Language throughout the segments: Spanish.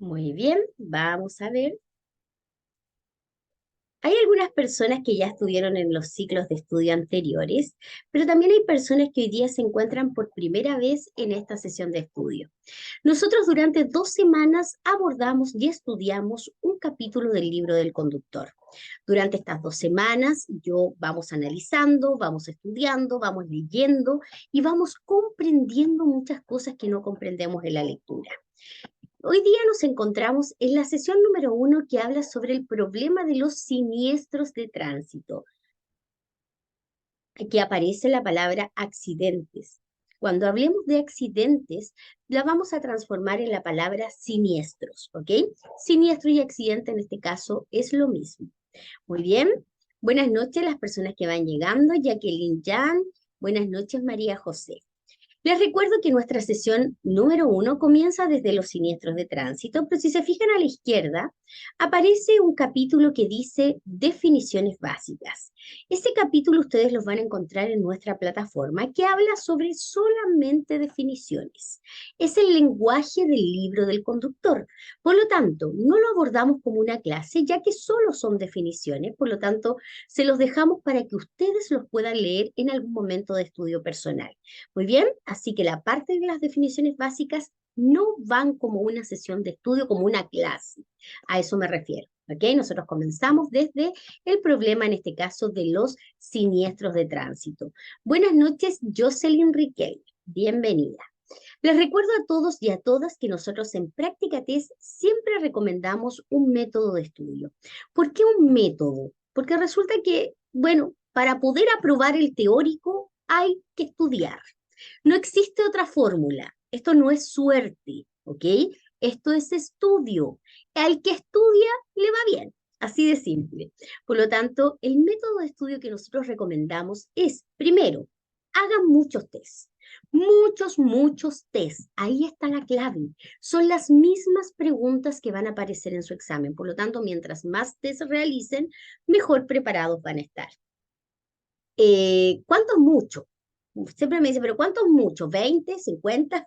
Muy bien, vamos a ver. Hay algunas personas que ya estuvieron en los ciclos de estudio anteriores, pero también hay personas que hoy día se encuentran por primera vez en esta sesión de estudio. Nosotros durante 2 semanas abordamos y estudiamos un capítulo del libro del conductor. Durante estas 2 semanas vamos analizando, vamos estudiando, vamos leyendo y vamos comprendiendo muchas cosas que no comprendemos en la lectura. Hoy día nos encontramos en la sesión número 1 que habla sobre el problema de los siniestros de tránsito. Aquí aparece la palabra accidentes. Cuando hablemos de accidentes, la vamos a transformar en la palabra siniestros, ¿ok? Siniestro y accidente en este caso es lo mismo. Muy bien. Buenas noches las personas que van llegando. Jacqueline Jan. Buenas noches María José. Les recuerdo que nuestra sesión número 1 comienza desde los siniestros de tránsito, pero si se fijan a la izquierda, aparece un capítulo que dice definiciones básicas. Ese capítulo ustedes los van a encontrar en nuestra plataforma que habla sobre solamente definiciones. Es el lenguaje del libro del conductor. Por lo tanto, no lo abordamos como una clase, ya que solo son definiciones, por lo tanto, se los dejamos para que ustedes los puedan leer en algún momento de estudio personal. Muy bien, así que la parte de las definiciones básicas no van como una sesión de estudio, como una clase. A eso me refiero. ¿Ok? Nosotros comenzamos desde el problema, en este caso, de los siniestros de tránsito. Buenas noches, Jocelyn Riquel. Bienvenida. Les recuerdo a todos y a todas que nosotros en Práctica Test siempre recomendamos un método de estudio. ¿Por qué un método? Porque resulta que, bueno, para poder aprobar el teórico hay que estudiar. No existe otra fórmula. Esto no es suerte, ¿ok? Esto es estudio. Al que estudia le va bien. Así de simple. Por lo tanto, el método de estudio que nosotros recomendamos es, primero, hagan muchos tests. Muchos test. Ahí está la clave. Son las mismas preguntas que van a aparecer en su examen. Por lo tanto, mientras más test realicen, mejor preparados van a estar. ¿Cuánto es mucho? Siempre me dice, pero ¿cuánto es mucho? ¿20? ¿50?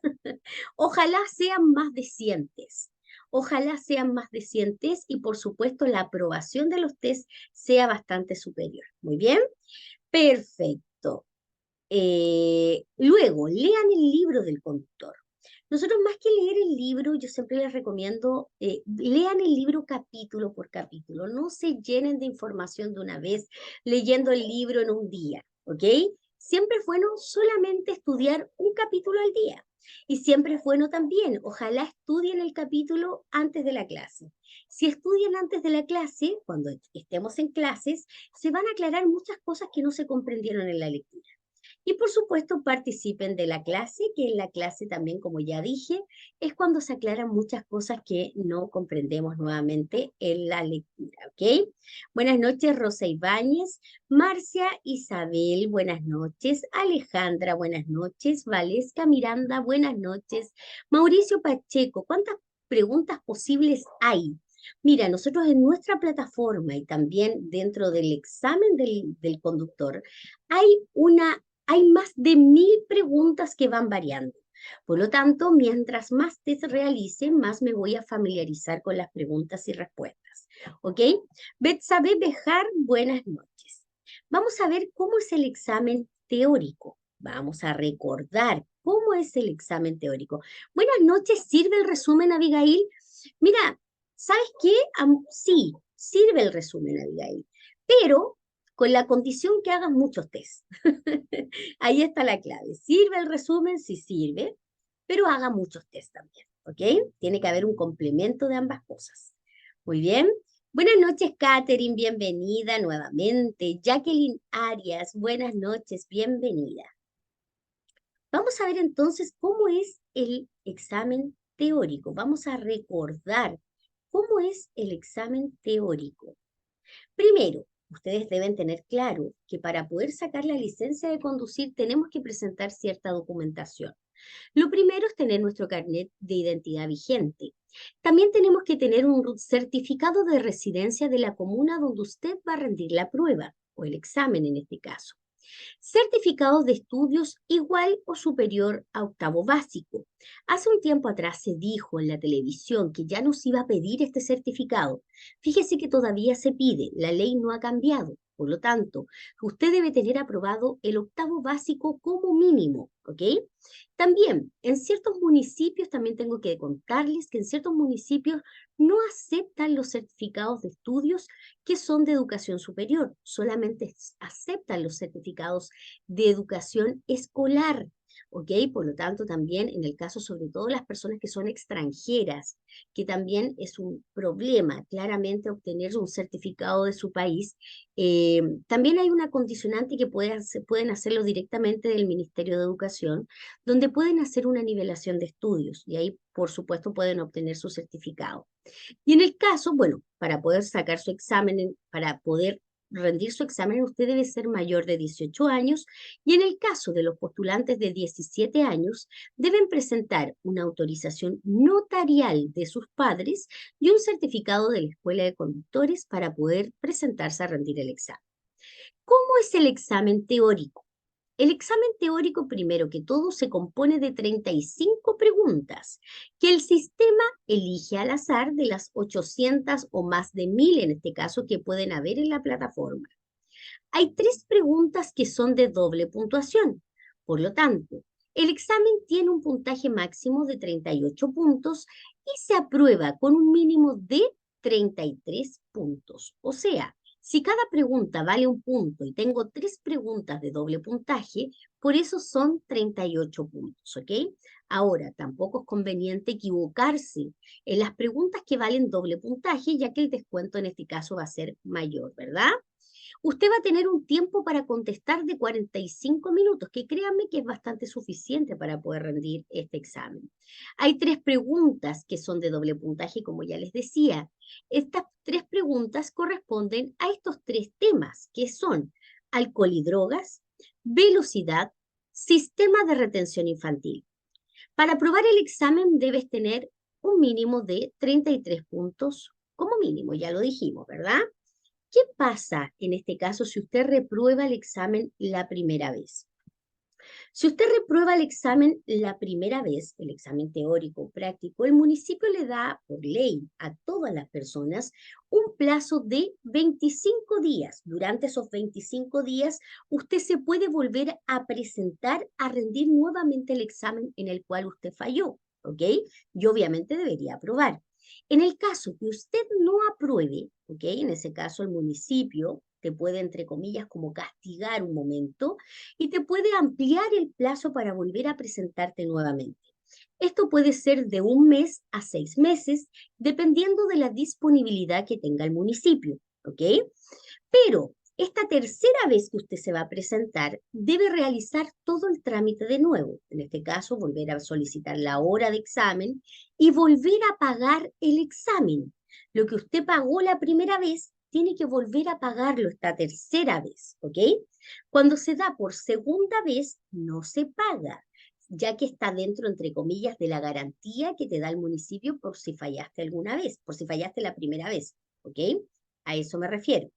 Ojalá sean más de 100 test. Ojalá sean más de 100 test y por supuesto la aprobación de los test sea bastante superior. Muy bien, perfecto. Luego, lean el libro del conductor. Nosotros más que leer el libro, yo siempre les recomiendo, lean el libro capítulo por capítulo. No se llenen de información de una vez leyendo el libro en un día, ¿ok? Siempre es bueno solamente estudiar un capítulo al día. Y siempre es bueno también, ojalá estudien el capítulo antes de la clase. Si estudian antes de la clase, cuando estemos en clases, se van a aclarar muchas cosas que no se comprendieron en la lectura. Y por supuesto participen de la clase, que en la clase también, como ya dije, es cuando se aclaran muchas cosas que no comprendemos nuevamente en la lectura, ¿ok? Buenas noches, Rosa Ibáñez, Marcia Isabel, buenas noches, Alejandra, buenas noches, Valesca Miranda, buenas noches, Mauricio Pacheco, ¿cuántas preguntas posibles hay? Mira, nosotros en nuestra plataforma y también dentro del examen del conductor hay más de 1000 preguntas que van variando. Por lo tanto, mientras más test realice, más me voy a familiarizar con las preguntas y respuestas. ¿Ok? Betsabe Bejar, buenas noches. Vamos a ver cómo es el examen teórico. Vamos a recordar cómo es el examen teórico. Buenas noches, ¿sirve el resumen, Abigail? Mira, ¿sabes qué? Sí, sirve el resumen, Abigail, pero con la condición que hagas muchos test. Ahí está la clave. ¿Sirve el resumen? Sí sirve, pero haga muchos test también, ¿ok? Tiene que haber un complemento de ambas cosas. Muy bien. Buenas noches, Katherine, bienvenida nuevamente. Jacqueline Arias, buenas noches, bienvenida. Vamos a ver entonces cómo es el examen teórico. Vamos a recordar cómo es el examen teórico. Primero, ustedes deben tener claro que para poder sacar la licencia de conducir tenemos que presentar cierta documentación. Lo primero es tener nuestro carnet de identidad vigente. También tenemos que tener un certificado de residencia de la comuna donde usted va a rendir la prueba o el examen en este caso. Certificados de estudios igual o superior a octavo básico. Hace un tiempo atrás se dijo en la televisión que ya no se iba a pedir este certificado. Fíjese que todavía se pide, la ley no ha cambiado. Por lo tanto, usted debe tener aprobado el octavo básico como mínimo, ¿ok? También, en ciertos municipios, también tengo que contarles que en ciertos municipios no aceptan los certificados de estudios que son de educación superior, solamente aceptan los certificados de educación escolar, ¿ok? Por lo tanto, también en el caso sobre todo las personas que son extranjeras, que también es un problema claramente obtener un certificado de su país. También hay una condicionante que pueden hacerlo directamente del Ministerio de Educación, donde pueden hacer una nivelación de estudios y ahí, por supuesto, pueden obtener su certificado. Y en el caso, bueno, para poder sacar su examen, para poder rendir su examen, usted debe ser mayor de 18 años y en el caso de los postulantes de 17 años, deben presentar una autorización notarial de sus padres y un certificado de la Escuela de Conductores para poder presentarse a rendir el examen. ¿Cómo es el examen teórico? El examen teórico, primero que todo, se compone de 35 preguntas que el sistema elige al azar de las 800 o más de 1000, en este caso, que pueden haber en la plataforma. Hay 3 preguntas que son de doble puntuación. Por lo tanto, el examen tiene un puntaje máximo de 38 puntos y se aprueba con un mínimo de 33 puntos. O sea, si cada pregunta vale un punto y tengo 3 preguntas de doble puntaje, por eso son 38 puntos, ¿ok? Ahora, tampoco es conveniente equivocarse en las preguntas que valen doble puntaje, ya que el descuento en este caso va a ser mayor, ¿verdad? Usted va a tener un tiempo para contestar de 45 minutos, que créanme que es bastante suficiente para poder rendir este examen. Hay 3 preguntas que son de doble puntaje, como ya les decía. Estas 3 preguntas corresponden a estos 3 temas, que son alcohol y drogas, velocidad, sistema de retención infantil. Para aprobar el examen debes tener un mínimo de 33 puntos como mínimo, ya lo dijimos, ¿verdad? ¿Qué pasa en este caso si usted reprueba el examen la primera vez? Si usted reprueba el examen la primera vez, el examen teórico práctico, el municipio le da por ley a todas las personas un plazo de 25 días. Durante esos 25 días, usted se puede volver a presentar a rendir nuevamente el examen en el cual usted falló, ¿ok? Y obviamente debería aprobar. En el caso que usted no apruebe, ¿ok? En ese caso el municipio te puede, entre comillas, como castigar un momento y te puede ampliar el plazo para volver a presentarte nuevamente. Esto puede ser de 1 mes a 6 meses, dependiendo de la disponibilidad que tenga el municipio, ¿ok? Pero esta tercera vez que usted se va a presentar, debe realizar todo el trámite de nuevo. En este caso, volver a solicitar la hora de examen y volver a pagar el examen. Lo que usted pagó la primera vez, tiene que volver a pagarlo esta tercera vez, ¿ok? Cuando se da por segunda vez, no se paga, ya que está dentro, entre comillas, de la garantía que te da el municipio por si fallaste alguna vez, por si fallaste la primera vez, ¿ok? A eso me refiero.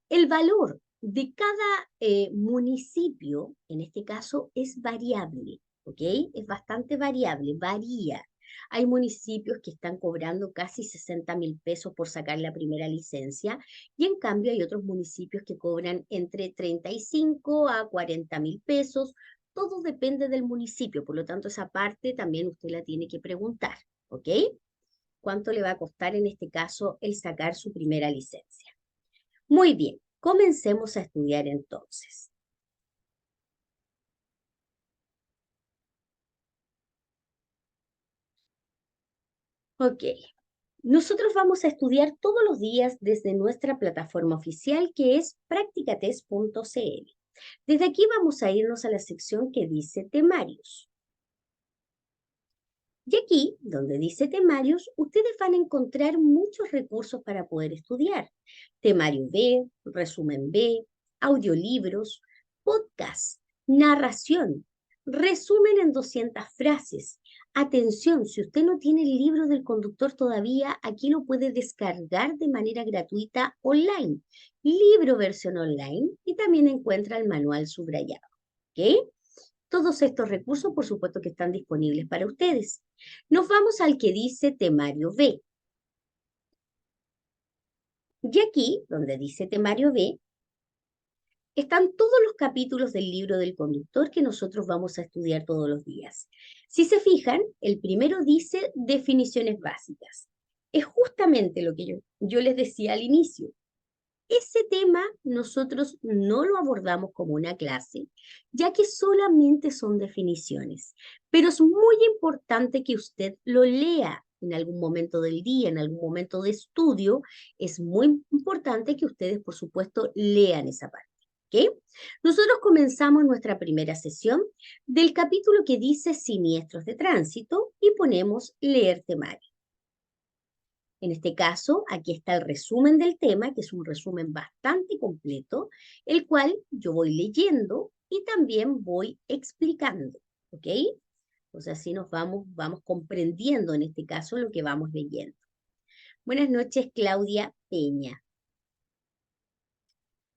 El valor de cada municipio, en este caso, es variable, ¿ok? Es bastante variable, varía. Hay municipios que están cobrando casi 60.000 pesos por sacar la primera licencia y en cambio hay otros municipios que cobran entre 35 a 40.000 pesos. Todo depende del municipio, por lo tanto esa parte también usted la tiene que preguntar, ¿ok? ¿Cuánto le va a costar en este caso el sacar su primera licencia? Muy bien, comencemos a estudiar entonces. Ok, nosotros vamos a estudiar todos los días desde nuestra plataforma oficial que es practicatest.cl. Desde aquí vamos a irnos a la sección que dice temarios. Y aquí, donde dice temarios, ustedes van a encontrar muchos recursos para poder estudiar. Temario B, resumen B, audiolibros, podcast, narración, resumen en 200 frases, Atención, si usted no tiene el libro del conductor todavía, aquí lo puede descargar de manera gratuita online. Libro versión online y también encuentra el manual subrayado. ¿Ok? Todos estos recursos, por supuesto, que están disponibles para ustedes. Nos vamos al que dice temario B. Y aquí, donde dice temario B, están todos los capítulos del libro del conductor que nosotros vamos a estudiar todos los días. Si se fijan, el primero dice definiciones básicas. Es justamente lo que yo les decía al inicio. Ese tema nosotros no lo abordamos como una clase, ya que solamente son definiciones, pero es muy importante que usted lo lea en algún momento del día, en algún momento de estudio. Es muy importante que ustedes, por supuesto, lean esa parte. ¿Ok? Nosotros comenzamos nuestra primera sesión del capítulo que dice siniestros de tránsito y ponemos leer temario. En este caso, aquí está el resumen del tema, que es un resumen bastante completo, el cual yo voy leyendo y también voy explicando, ¿ok? Entonces así vamos comprendiendo en este caso lo que vamos leyendo. Buenas noches, Claudia Peña.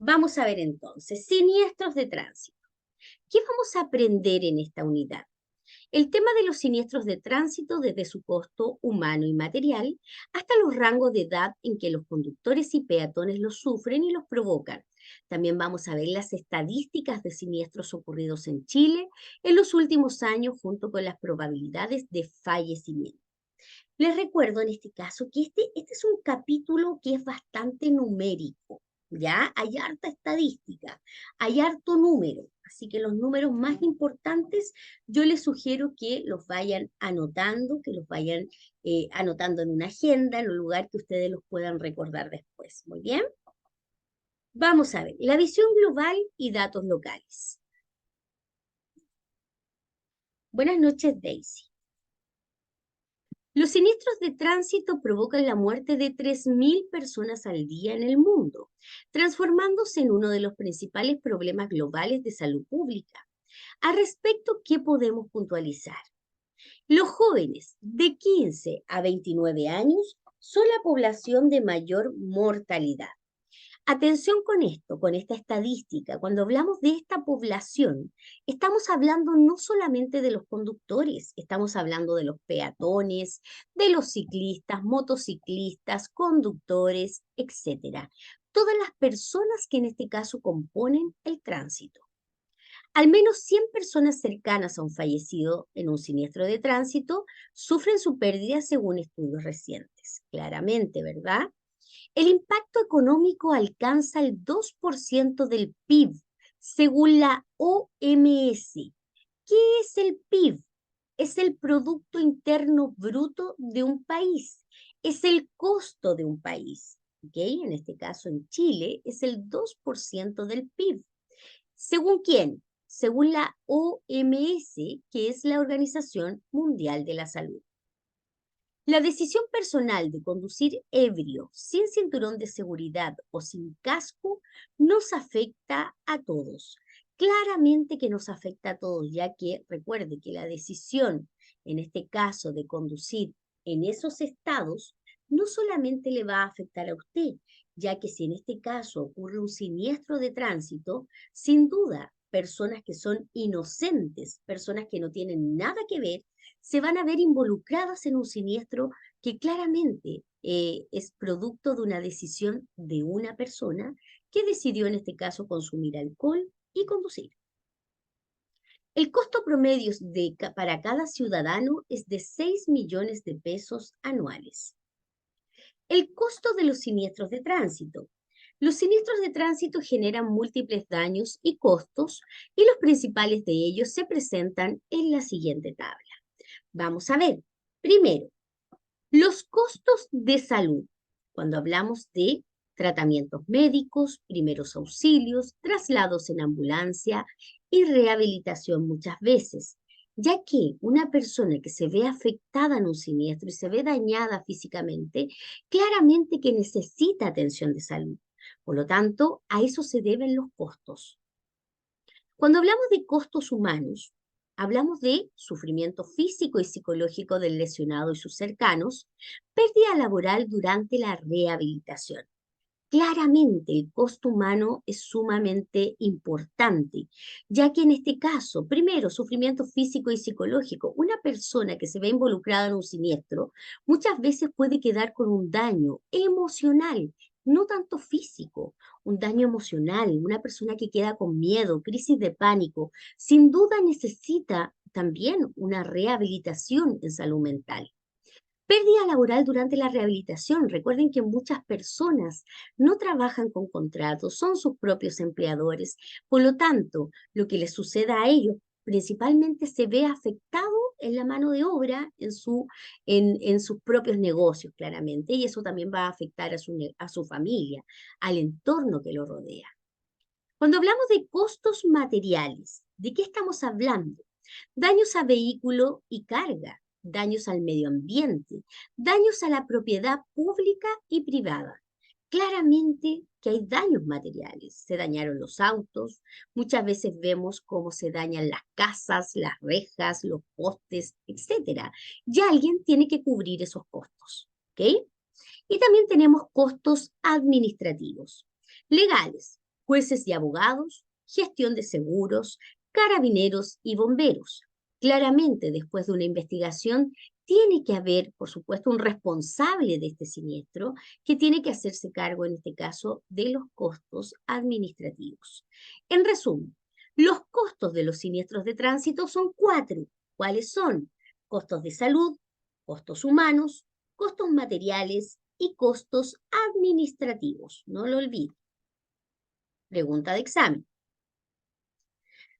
Vamos a ver entonces, siniestros de tránsito. ¿Qué vamos a aprender en esta unidad? El tema de los siniestros de tránsito desde su costo humano y material hasta los rangos de edad en que los conductores y peatones los sufren y los provocan. También vamos a ver las estadísticas de siniestros ocurridos en Chile en los últimos años junto con las probabilidades de fallecimiento. Les recuerdo en este caso que este es un capítulo que es bastante numérico, ¿ya? Hay harta estadística, hay harto número, así que los números más importantes yo les sugiero que los vayan anotando, que los vayan anotando en una agenda, en un lugar que ustedes los puedan recordar después. Muy bien. Vamos a ver, la visión global y datos locales. Buenas noches, Daisy. Los siniestros de tránsito provocan la muerte de 3.000 personas al día en el mundo, transformándose en uno de los principales problemas globales de salud pública. Al respecto, ¿qué podemos puntualizar? Los jóvenes de 15 a 29 años son la población de mayor mortalidad. Atención con esto, con esta estadística. Cuando hablamos de esta población, estamos hablando no solamente de los conductores, estamos hablando de los peatones, de los ciclistas, motociclistas, conductores, etcétera. Todas las personas que en este caso componen el tránsito. Al menos 100 personas cercanas a un fallecido en un siniestro de tránsito sufren su pérdida según estudios recientes. Claramente, ¿verdad? El impacto económico alcanza el 2% del PIB, según la OMS. ¿Qué es el PIB? Es el Producto Interno Bruto de un país, es el costo de un país. ¿Ok? En este caso, en Chile, es el 2% del PIB. ¿Según quién? Según la OMS, que es la Organización Mundial de la Salud. La decisión personal de conducir ebrio, sin cinturón de seguridad o sin casco, nos afecta a todos. Claramente que nos afecta a todos, ya que recuerde que la decisión, en este caso, de conducir en esos estados, no solamente le va a afectar a usted, ya que si en este caso ocurre un siniestro de tránsito, sin duda, personas que son inocentes, personas que no tienen nada que ver, se van a ver involucradas en un siniestro que claramente es producto de una decisión de una persona que decidió en este caso consumir alcohol y conducir. El costo promedio para cada ciudadano es de 6 millones de pesos anuales. El costo de los siniestros de tránsito. Los siniestros de tránsito generan múltiples daños y costos y los principales de ellos se presentan en la siguiente tabla. Vamos a ver, primero, los costos de salud. Cuando hablamos de tratamientos médicos, primeros auxilios, traslados en ambulancia y rehabilitación muchas veces, ya que una persona que se ve afectada en un siniestro y se ve dañada físicamente, claramente que necesita atención de salud. Por lo tanto, a eso se deben los costos. Cuando hablamos de costos humanos, Hablamos de sufrimiento físico y psicológico del lesionado y sus cercanos, pérdida laboral durante la rehabilitación. Claramente el costo humano es sumamente importante, ya que en este caso, primero, sufrimiento físico y psicológico. Una persona que se ve involucrada en un siniestro muchas veces puede quedar con un daño emocional, no tanto físico, un daño emocional, una persona que queda con miedo, crisis de pánico, sin duda necesita también una rehabilitación en salud mental. Pérdida laboral durante la rehabilitación. Recuerden que muchas personas no trabajan con contratos, son sus propios empleadores. Por lo tanto, lo que les suceda a ellos principalmente se ve afectado en la mano de obra, en sus propios negocios, claramente, y eso también va a afectar a su familia, al entorno que lo rodea. Cuando hablamos de costos materiales, ¿de qué estamos hablando? Daños a vehículo y carga, daños al medio ambiente, daños a la propiedad pública y privada. Claramente que hay daños materiales. Se dañaron los autos, muchas veces vemos cómo se dañan las casas, las rejas, los postes, etcétera. Y alguien tiene que cubrir esos costos, ¿ok? Y también tenemos costos administrativos, legales, jueces y abogados, gestión de seguros, carabineros y bomberos. Claramente, después de una investigación, tiene que haber, por supuesto, un responsable de este siniestro que tiene que hacerse cargo, en este caso, de los costos administrativos. En resumen, los costos de los siniestros de tránsito son cuatro. ¿Cuáles son? Costos de salud, costos humanos, costos materiales y costos administrativos. No lo olviden. Pregunta de examen.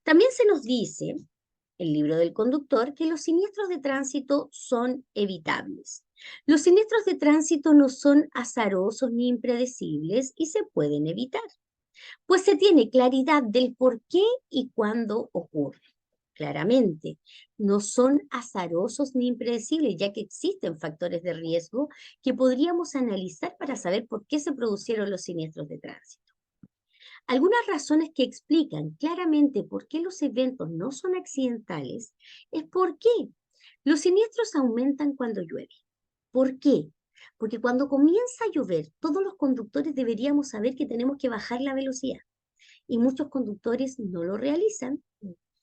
También se nos dice, el libro del conductor, que los siniestros de tránsito son evitables. Los siniestros de tránsito no son azarosos ni impredecibles y se pueden evitar, pues se tiene claridad del por qué y cuándo ocurre. Claramente, no son azarosos ni impredecibles, ya que existen factores de riesgo que podríamos analizar para saber por qué se produjeron los siniestros de tránsito. Algunas razones que explican claramente por qué los eventos no son accidentales es por qué los siniestros aumentan cuando llueve. ¿Por qué? Porque cuando comienza a llover, todos los conductores deberíamos saber que tenemos que bajar la velocidad y muchos conductores no lo realizan,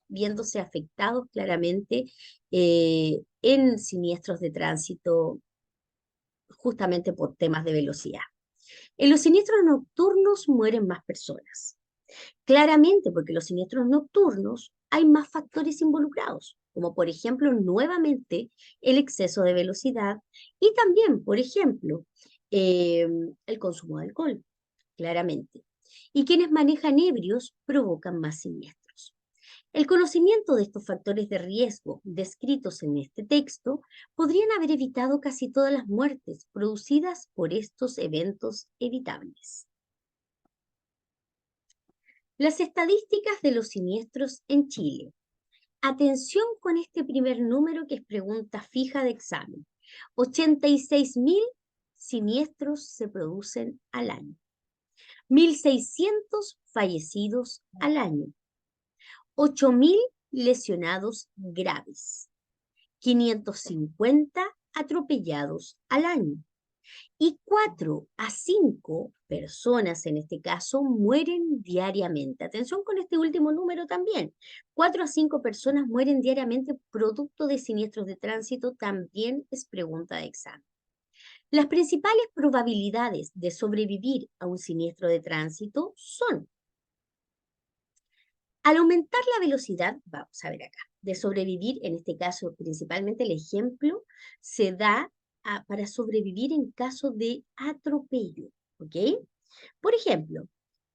viéndose afectados claramente en siniestros de tránsito justamente por temas de velocidad. En los siniestros nocturnos mueren más personas. Claramente, porque los siniestros nocturnos hay más factores involucrados, como por ejemplo, nuevamente, el exceso de velocidad y también, por ejemplo, el consumo de alcohol, claramente. Y quienes manejan ebrios provocan más siniestros. El conocimiento de estos factores de riesgo descritos en este texto podrían haber evitado casi todas las muertes producidas por estos eventos evitables. Las estadísticas de los siniestros en Chile. Atención con este primer número que es pregunta fija de examen. 86.000 siniestros se producen al año. 1.600 fallecidos al año. 8.000 lesionados graves. 550 atropellados al año. Y 4 a 5 personas, en este caso, mueren diariamente. Atención con este último número también. 4 a 5 personas mueren diariamente producto de siniestros de tránsito, también es pregunta de examen. Las principales probabilidades de sobrevivir a un siniestro de tránsito son: al aumentar la velocidad, vamos a ver acá, de sobrevivir, en este caso principalmente el ejemplo, se da para sobrevivir en caso de atropello, ¿ok? Por ejemplo,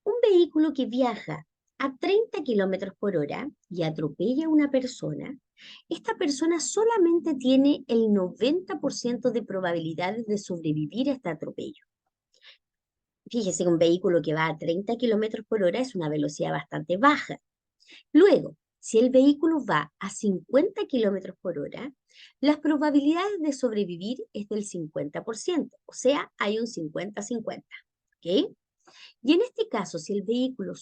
un vehículo que viaja a 30 kilómetros por hora y atropella a una persona, esta persona solamente tiene el 90% de probabilidades de sobrevivir a este atropello. Fíjese, un vehículo que va a 30 kilómetros por hora es una velocidad bastante baja. Luego, si el vehículo va a 50 kilómetros por hora, las probabilidades de sobrevivir es del 50%, o sea, hay un 50-50, ¿ok? Y en este caso, si el vehículo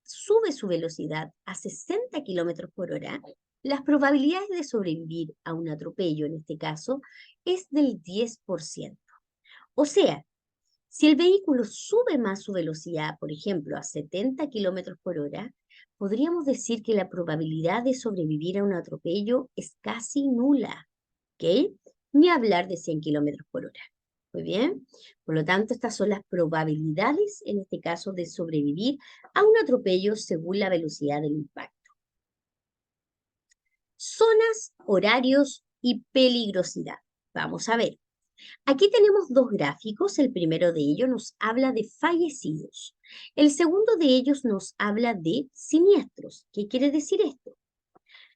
sube su velocidad a 60 kilómetros por hora, las probabilidades de sobrevivir a un atropello, en este caso, es del 10%. O sea, si el vehículo sube más su velocidad, por ejemplo, a 70 kilómetros por hora, podríamos decir que la probabilidad de sobrevivir a un atropello es casi nula, ¿ok? Ni hablar de 100 kilómetros por hora. Muy bien. Por lo tanto, estas son las probabilidades, en este caso, de sobrevivir a un atropello según la velocidad del impacto. Zonas, horarios y peligrosidad. Vamos a ver. Aquí tenemos dos gráficos. El primero de ellos nos habla de fallecidos. El segundo de ellos nos habla de siniestros. ¿Qué quiere decir esto?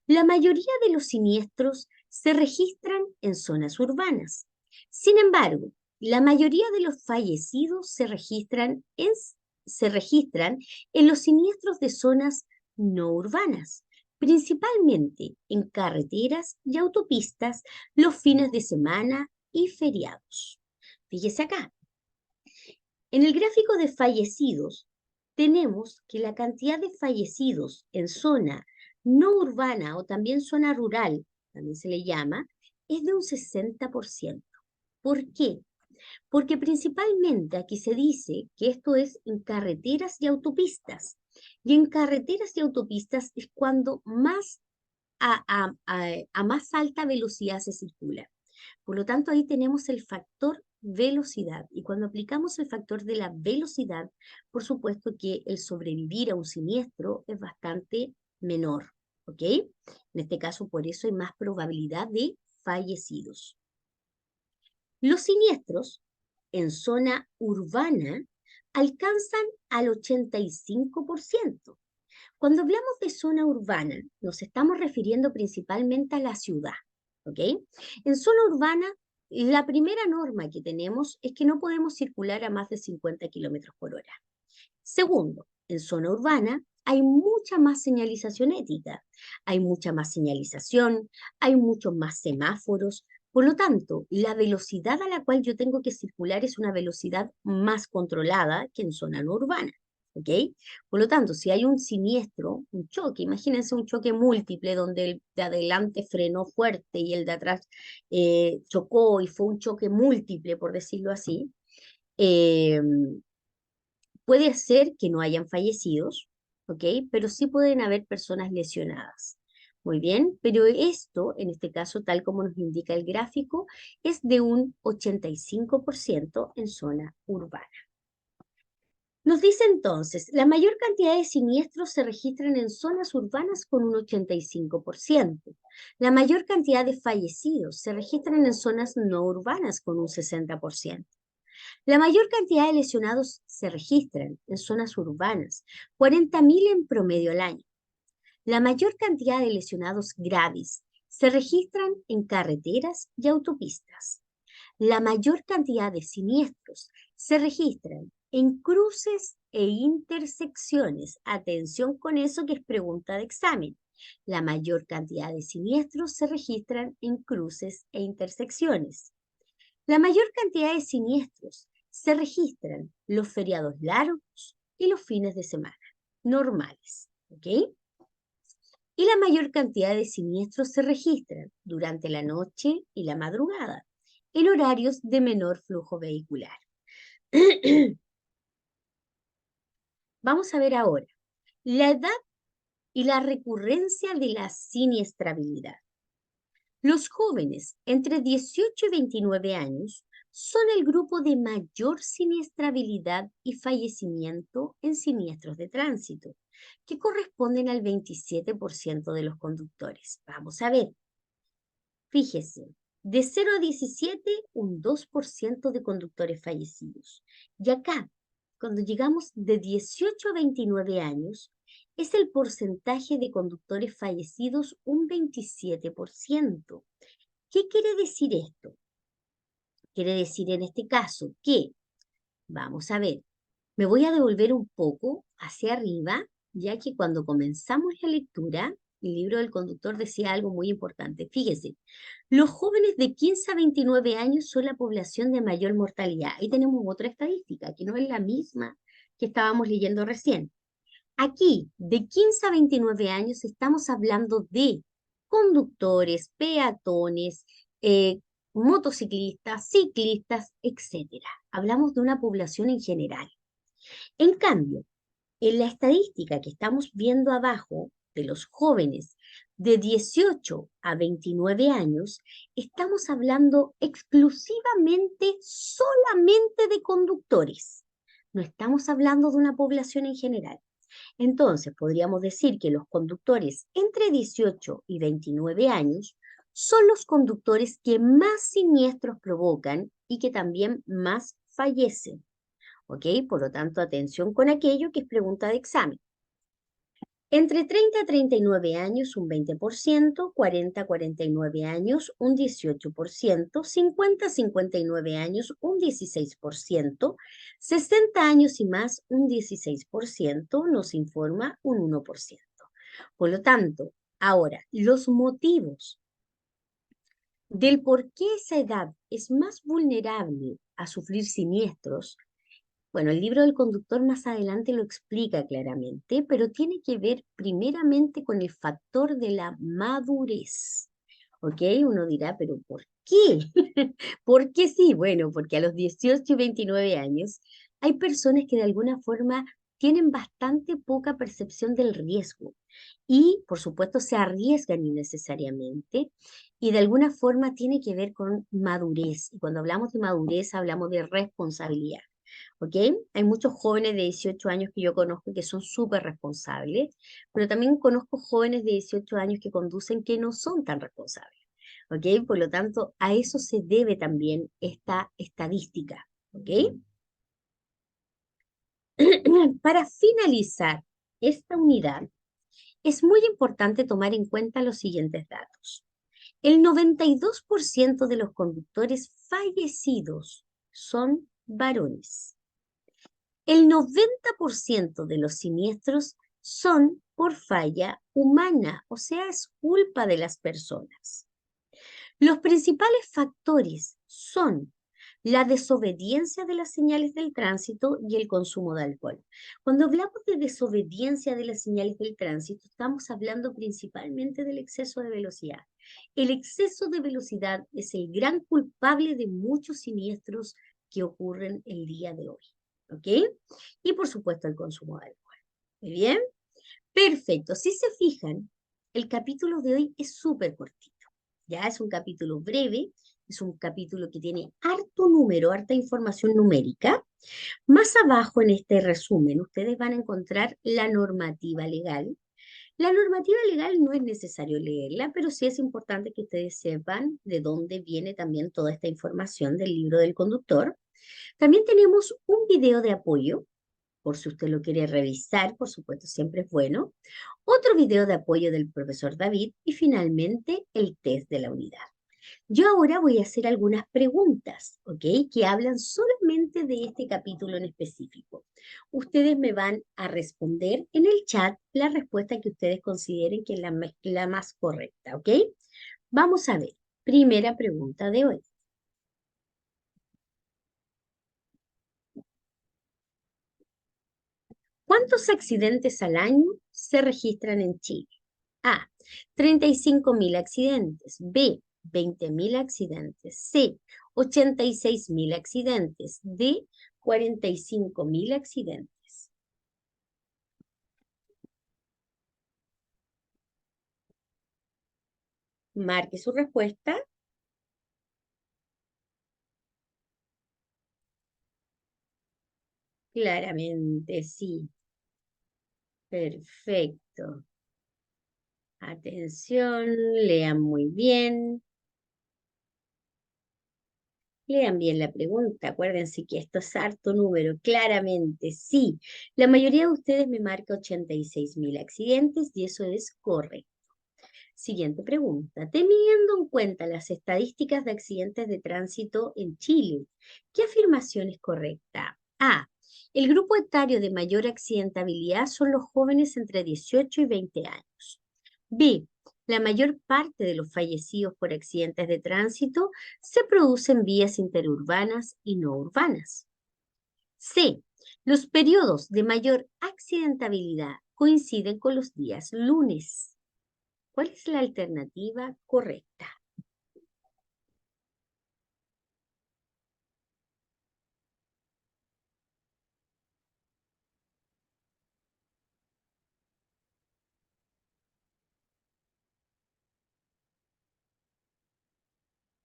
La mayoría de los siniestros se registran en zonas urbanas. Sin embargo, la mayoría de los fallecidos se registran en los siniestros de zonas no urbanas, principalmente en carreteras y autopistas los fines de semana y feriados. Fíjese acá, en el gráfico de fallecidos tenemos que la cantidad de fallecidos en zona no urbana o también zona rural, también se le llama, es de un 60%. ¿Por qué? Porque principalmente aquí se dice que esto es en carreteras y autopistas. Y en carreteras y autopistas es cuando más a más alta velocidad se circula. Por lo tanto, ahí tenemos el factor velocidad. Y cuando aplicamos el factor de la velocidad, por supuesto que el sobrevivir a un siniestro es bastante menor. ¿Ok? En este caso, por eso hay más probabilidad de fallecidos. Los siniestros en zona urbana alcanzan al 85%. Cuando hablamos de zona urbana, nos estamos refiriendo principalmente a la ciudad, ¿ok? En zona urbana, la primera norma que tenemos es que no podemos circular a más de 50 kilómetros por hora. Segundo, en zona urbana hay mucha más señalización ética, hay mucha más señalización, hay muchos más semáforos. Por lo tanto, la velocidad a la cual yo tengo que circular es una velocidad más controlada que en zona no urbana. ¿Ok? Por lo tanto, si hay un siniestro, un choque, imagínense un choque múltiple donde el de adelante frenó fuerte y el de atrás chocó y fue un choque múltiple, por decirlo así, eh, puede ser que no hayan fallecidos, ¿ok? Pero sí pueden haber personas lesionadas. Muy bien, pero esto, en este caso, tal como nos indica el gráfico, es de un 85% en zona urbana. Nos dice entonces, la mayor cantidad de siniestros se registran en zonas urbanas con un 85%. La mayor cantidad de fallecidos se registran en zonas no urbanas con un 60%. La mayor cantidad de lesionados se registran en zonas urbanas, 40.000 en promedio al año. La mayor cantidad de lesionados graves se registran en carreteras y autopistas. La mayor cantidad de siniestros se registran en cruces e intersecciones. Atención con eso que es pregunta de examen. La mayor cantidad de siniestros se registran en cruces e intersecciones. La mayor cantidad de siniestros se registran los feriados largos y los fines de semana, normales. ¿Ok? Y la mayor cantidad de siniestros se registran durante la noche y la madrugada, en horarios de menor flujo vehicular. Vamos a ver ahora la edad y la recurrencia de la siniestrabilidad. Los jóvenes entre 18 y 29 años son el grupo de mayor siniestrabilidad y fallecimiento en siniestros de tránsito, que corresponden al 27% de los conductores. Vamos a ver. Fíjese, de 0 a 17, un 2% de conductores fallecidos. Y acá, cuando llegamos de 18 a 29 años, es el porcentaje de conductores fallecidos un 27%. ¿Qué quiere decir esto? Quiere decir en este caso que, vamos a ver, me voy a devolver un poco hacia arriba, ya que cuando comenzamos la lectura, el libro del conductor decía algo muy importante. Fíjese, los jóvenes de 15 a 29 años son la población de mayor mortalidad. Ahí tenemos otra estadística, que no es la misma que estábamos leyendo recién. Aquí, de 15 a 29 años, estamos hablando de conductores, peatones, motociclistas, ciclistas, etcétera. Hablamos de una población en general. En cambio, en la estadística que estamos viendo abajo de los jóvenes de 18 a 29 años, estamos hablando exclusivamente, solamente de conductores. No estamos hablando de una población en general. Entonces, podríamos decir que los conductores entre 18 y 29 años son los conductores que más siniestros provocan y que también más fallecen. ¿Ok? Por lo tanto, atención con aquello que es pregunta de examen. Entre 30 a 39 años, un 20%, 40 a 49 años, un 18%, 50 a 59 años, un 16%, 60 años y más, un 16%, nos informa un 1%. Por lo tanto, ahora, los motivos del por qué esa edad es más vulnerable a sufrir siniestros. Bueno, el libro del conductor más adelante lo explica claramente, pero tiene que ver primeramente con el factor de la madurez. ¿Ok? Uno dirá, pero ¿por qué? ¿Por qué sí? Bueno, porque a los 18 y 29 años hay personas que de alguna forma tienen bastante poca percepción del riesgo y, por supuesto, se arriesgan innecesariamente y de alguna forma tiene que ver con madurez. Y cuando hablamos de madurez, hablamos de responsabilidad. ¿Ok? Hay muchos jóvenes de 18 años que yo conozco que son súper responsables, pero también conozco jóvenes de 18 años que conducen que no son tan responsables. ¿Ok? Por lo tanto, a eso se debe también esta estadística. ¿Ok? Para finalizar esta unidad, es muy importante tomar en cuenta los siguientes datos. El 92% de los conductores fallecidos son varones. El 90% de los siniestros son por falla humana, o sea, es culpa de las personas. Los principales factores son la desobediencia de las señales del tránsito y el consumo de alcohol. Cuando hablamos de desobediencia de las señales del tránsito, estamos hablando principalmente del exceso de velocidad. El exceso de velocidad es el gran culpable de muchos siniestros que ocurren el día de hoy. ¿Ok? Y por supuesto el consumo de alcohol. ¿Muy bien? Perfecto. Si se fijan, el capítulo de hoy es súper cortito. Ya es un capítulo breve, es un capítulo que tiene harto número, harta información numérica. Más abajo en este resumen, ustedes van a encontrar la normativa legal. La normativa legal no es necesario leerla, pero sí es importante que ustedes sepan de dónde viene también toda esta información del libro del conductor. También tenemos un video de apoyo por si usted lo quiere revisar, por supuesto, siempre es bueno. Otro video de apoyo del profesor David y finalmente el test de la unidad. Yo ahora voy a hacer algunas preguntas, ¿ok? Que hablan solamente de este capítulo en específico. Ustedes me van a responder en el chat la respuesta que ustedes consideren que es la más correcta, ¿ok? Vamos a ver. Primera pregunta de hoy. ¿Cuántos accidentes al año se registran en Chile? A. 35.000 accidentes. B. 20.000 accidentes. C. 86.000 accidentes. D. 45.000 accidentes. Marque su respuesta. Claramente, sí. Perfecto. Atención, lean muy bien. Lean bien la pregunta, acuérdense que esto es harto número, claramente, sí. La mayoría de ustedes me marca 86.000 accidentes y eso es correcto. Siguiente pregunta. Teniendo en cuenta las estadísticas de accidentes de tránsito en Chile, ¿qué afirmación es correcta? A. El grupo etario de mayor accidentabilidad son los jóvenes entre 18 y 20 años. B. La mayor parte de los fallecidos por accidentes de tránsito se producen en vías interurbanas y no urbanas. C. Los periodos de mayor accidentabilidad coinciden con los días lunes. ¿Cuál es la alternativa correcta?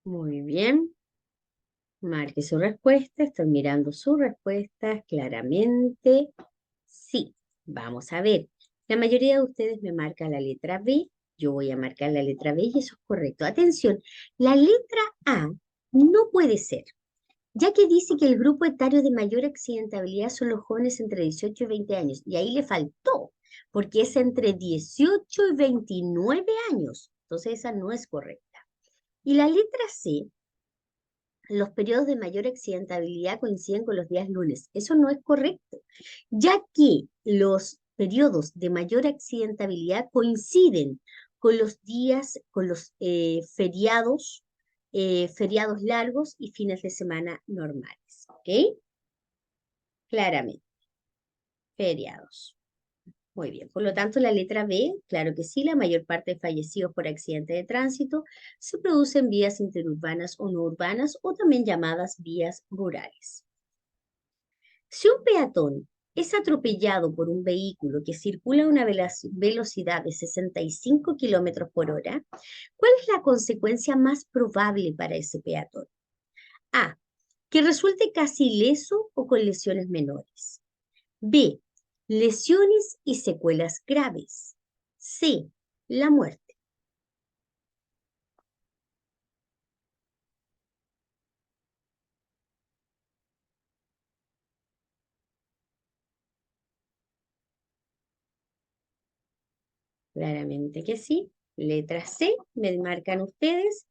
Muy bien. Marque su respuesta. Estoy mirando sus respuestas claramente. Sí, vamos a ver. La mayoría de ustedes me marca la letra B. Yo voy a marcar la letra B y eso es correcto. Atención, la letra A no puede ser, ya que dice que el grupo etario de mayor accidentabilidad son los jóvenes entre 18 y 20 años. Y ahí le faltó, porque es entre 18 y 29 años. Entonces esa no es correcta. Y la letra C, los periodos de mayor accidentabilidad coinciden con los días lunes. Eso no es correcto, ya que los periodos de mayor accidentabilidad coinciden con los días, con los feriados largos y fines de semana normales. ¿Ok? Claramente, feriados. Muy bien. Por lo tanto, la letra B, claro que sí, la mayor parte de fallecidos por accidente de tránsito se producen en vías interurbanas o no urbanas o también llamadas vías rurales. Si un peatón es atropellado por un vehículo que circula a una velocidad de 65 kilómetros por hora, ¿cuál es la consecuencia más probable para ese peatón? A, que resulte casi ileso o con lesiones menores. B, lesiones y secuelas graves. C, la muerte. Claramente que sí. Letra C, me marcan ustedes,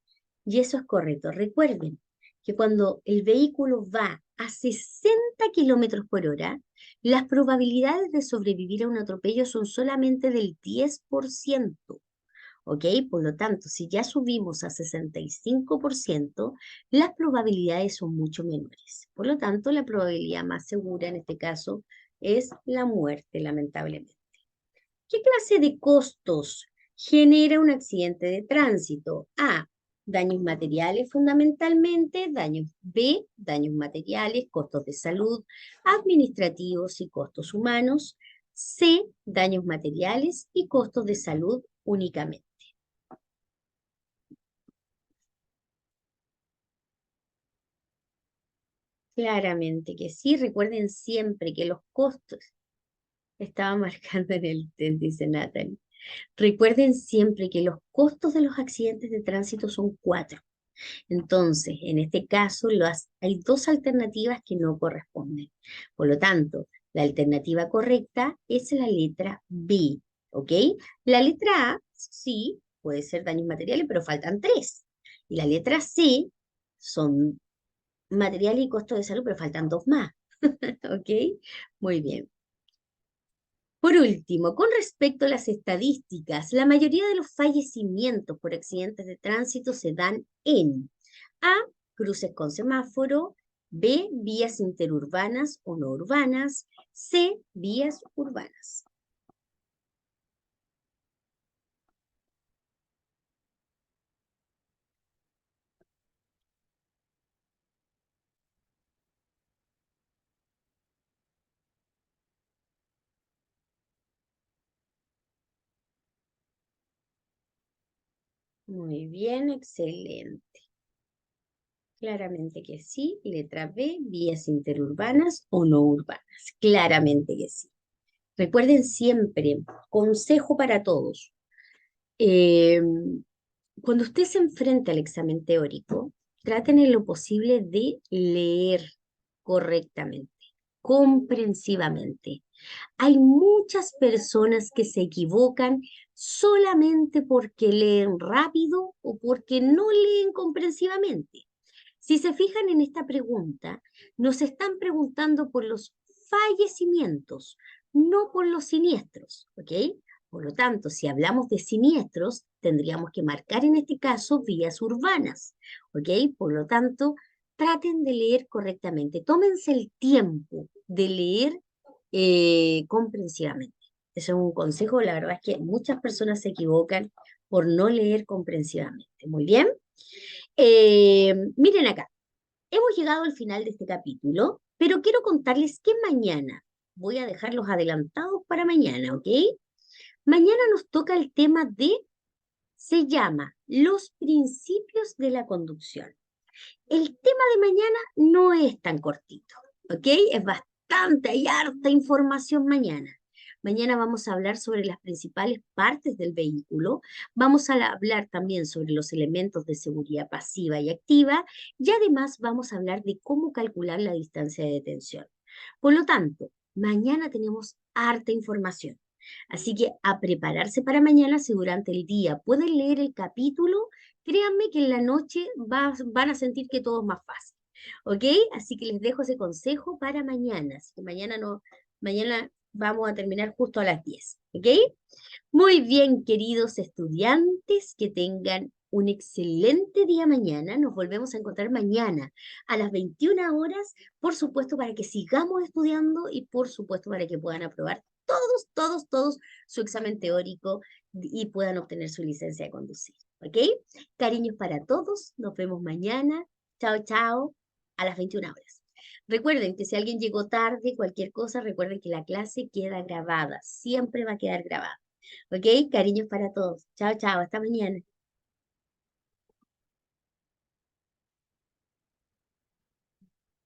y eso es correcto. Recuerden que cuando el vehículo va a 60 kilómetros por hora, las probabilidades de sobrevivir a un atropello son solamente del 10%. ¿Ok? Por lo tanto, si ya subimos a 65%, las probabilidades son mucho menores. Por lo tanto, la probabilidad más segura en este caso es la muerte, lamentablemente. ¿Qué clase de costos genera un accidente de tránsito? A, daños materiales fundamentalmente, daños B, daños materiales, costos de salud, administrativos y costos humanos. C, daños materiales y costos de salud únicamente. Claramente que sí, recuerden siempre que los costos, estaba marcando en el test, dice Natalie. Recuerden siempre que los costos de los accidentes de tránsito son cuatro. Entonces, en este caso, hay dos alternativas que no corresponden. Por lo tanto, la alternativa correcta es la letra B, ¿ok? La letra A, sí, puede ser daños materiales, pero faltan tres. Y la letra C son material y costo de salud, pero faltan dos más. ¿Ok? Muy bien. Por último, con respecto a las estadísticas, la mayoría de los fallecimientos por accidentes de tránsito se dan en A, cruces con semáforo, B, vías interurbanas o no urbanas, C, vías urbanas. Muy bien, excelente. Claramente que sí. Letra B, vías interurbanas o no urbanas. Claramente que sí. Recuerden siempre, consejo para todos. eh, Cuando usted se enfrenta al examen teórico, traten en lo posible de leer correctamente, comprensivamente. Hay muchas personas que se equivocan solamente porque leen rápido o porque no leen comprensivamente. Si se fijan en esta pregunta, nos están preguntando por los fallecimientos, no por los siniestros, ¿ok? Por lo tanto, si hablamos de siniestros, tendríamos que marcar en este caso vías urbanas, ¿ok? Por lo tanto, traten de leer correctamente. Tómense el tiempo de leer comprensivamente. Ese es un consejo, la verdad es que muchas personas se equivocan por no leer comprensivamente. Muy bien. Miren acá, hemos llegado al final de este capítulo, pero quiero contarles que mañana, voy a dejarlos adelantados para mañana, ¿ok? Mañana nos toca el tema se llama los principios de la conducción. El tema de mañana no es tan cortito, ¿ok? Es bastante, hay harta información mañana. Mañana vamos a hablar sobre las principales partes del vehículo, vamos a hablar también sobre los elementos de seguridad pasiva y activa y además vamos a hablar de cómo calcular la distancia de detención. Por lo tanto, mañana tenemos harta información. Así que a prepararse para mañana, si durante el día pueden leer el capítulo, créanme que en la noche van a sentir que todo es más fácil. ¿Ok? Así que les dejo ese consejo para mañana. Así que mañana no, mañana vamos a terminar justo a las 10. ¿Ok? Muy bien, queridos estudiantes, que tengan un excelente día mañana. Nos volvemos a encontrar mañana a las 21 horas, por supuesto, para que sigamos estudiando y por supuesto para que puedan aprobar todos su examen teórico y puedan obtener su licencia de conducir. ¿Ok? Cariños para todos. Nos vemos mañana. Chao, chao, a las 21 horas. Recuerden que si alguien llegó tarde, cualquier cosa, recuerden que la clase queda grabada. Siempre va a quedar grabada. ¿Ok? Cariños para todos. Chao, chao. Hasta mañana.